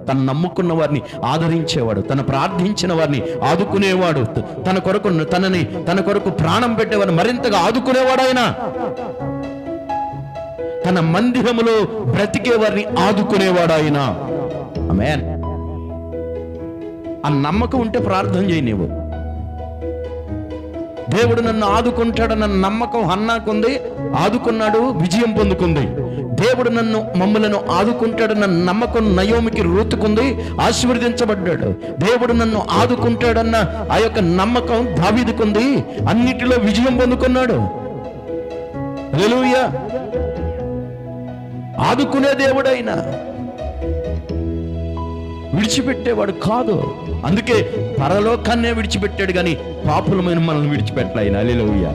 తను నమ్ముకున్న వారిని ఆదరించేవాడు, తను ప్రార్థించిన వారిని ఆదుకునేవాడు, తన కొరకు ప్రాణం పెట్టేవాడు, మరింతగా ఆదుకునేవాడు. ఆయన తన మందిరములో బ్రతికే వారిని ఆదుకునేవాడు. ఆయన ఆమేన్. ఆ నమ్మకం ఉంటే ప్రార్థన చేయి. నీవు దేవుడు నన్ను ఆదుకుంటాడన్న నమ్మకం హన్నాకుంది, ఆదుకున్నాడు, విజయం పొందుకుంది. దేవుడు మమ్మలను ఆదుకుంటాడన్న నమ్మకం నయోమికి రూతుకుంది, ఆశీర్వదించబడ్డాడు. దేవుడు నన్ను ఆదుకుంటాడన్న ఆ యొక్క నమ్మకం దావీదుకుంది, అన్నిటిలో విజయం పొందుకున్నాడు. హల్లెలూయా. ఆదుకునే దేవుడైనా విడిచిపెట్టేవాడు కాదు. అందుకే పరలోకాన్నే విడిచిపెట్టాడు, కానీ పాపులమైన మనల్ని విడిచిపెట్టలే ఆయన. హల్లెలూయా.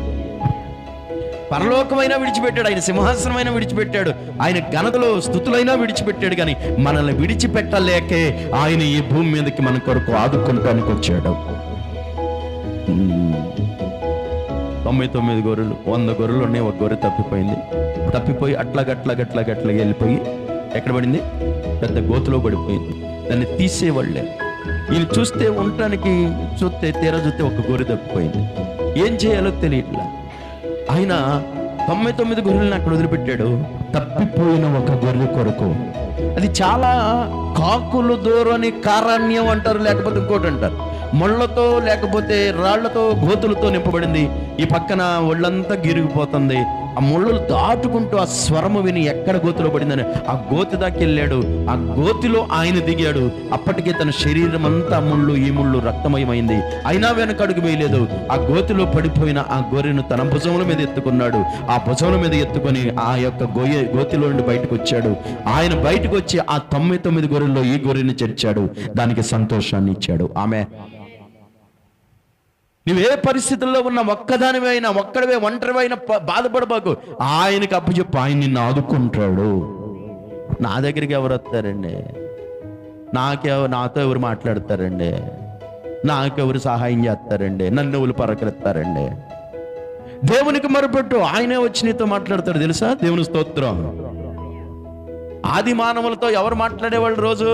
పరలోకమైనా విడిచిపెట్టాడు, ఆయన సింహాసనమైనా విడిచిపెట్టాడు, ఆయన ఘనతలో స్థుతులైనా విడిచిపెట్టాడు, కానీ మనల్ని విడిచిపెట్టలేకే ఆయన ఈ భూమి మీదకి మన కొరకు ఆదుకుంటానికి వచ్చాడు. 99 గొర్రెలు, 100 గొర్రెలు ఉన్నాయి, ఒక గొర్రె తప్పిపోయి అట్లాగట్లా వెళ్ళిపోయి ఎక్కడ పడింది? పెద్ద గోతులో పడిపోయింది. దాన్ని తీసేవాళ్ళే. ఈయన చూస్తే తీరా చూస్తే ఒక గొర్రె తప్పిపోయింది. ఏం చేయాలో తెలియట్లా. ఆయన 99 గొర్రెలను అక్కడ వదిలిపెట్టాడు, తప్పిపోయిన ఒక గొర్రె కొరకు. అది చాలా కాకులు దూరని కారణ్యం అంటారు, లేకపోతే ఇంకోటి అంటారు. ముళ్ళతో లేకపోతే రాళ్లతో గోతులతో నింపబడింది. ఈ పక్కన ఒళ్ళంతా గిరిగిపోతుంది. ఆ ముళ్ళు దాటుకుంటూ ఆ స్వరము విని ఎక్కడ గోతులో పడిందని ఆ గోతి దాకా వెళ్ళాడు. ఆ గోతిలో ఆయన దిగాడు. అప్పటికే తన శరీరం అంతా ఈ ముళ్ళు రక్తమయమైంది. అయినా వెనకడుగు వేయలేదు. ఆ గోతిలో పడిపోయిన ఆ గొర్రెను తన భుజముల మీద ఎత్తుకున్నాడు. ఆ భుజముల మీద ఎత్తుకొని ఆ యొక్క గోతిలో నుండి బయటకు వచ్చాడు. ఆయన బయటకు వచ్చి ఆ 99 గొర్రెల్లో ఈ గొర్రెని చేర్చాడు. దానికి సంతోషాన్ని ఇచ్చాడు. ఆమె నువ్వే పరిస్థితుల్లో ఉన్న ఒక్కడివే ఒంటరివైనా బాధపడబాకు. ఆయనకి అప్పచెప్పు, ఆయన నిన్ను ఆదుకుంటాడు. నా దగ్గరికి ఎవరు వస్తారండి? నాతో ఎవరు మాట్లాడతారండి? నాకెవరు సహాయం చేస్తారండి? నన్ను ఎవరు పరకరిస్తారండి? దేవునికి మొరపెట్టు, ఆయనే వచ్చి నీతో మాట్లాడతాడు. తెలుసా? దేవుని స్తోత్రం. ఆది మానవులతో ఎవరు మాట్లాడేవాళ్ళు రోజు?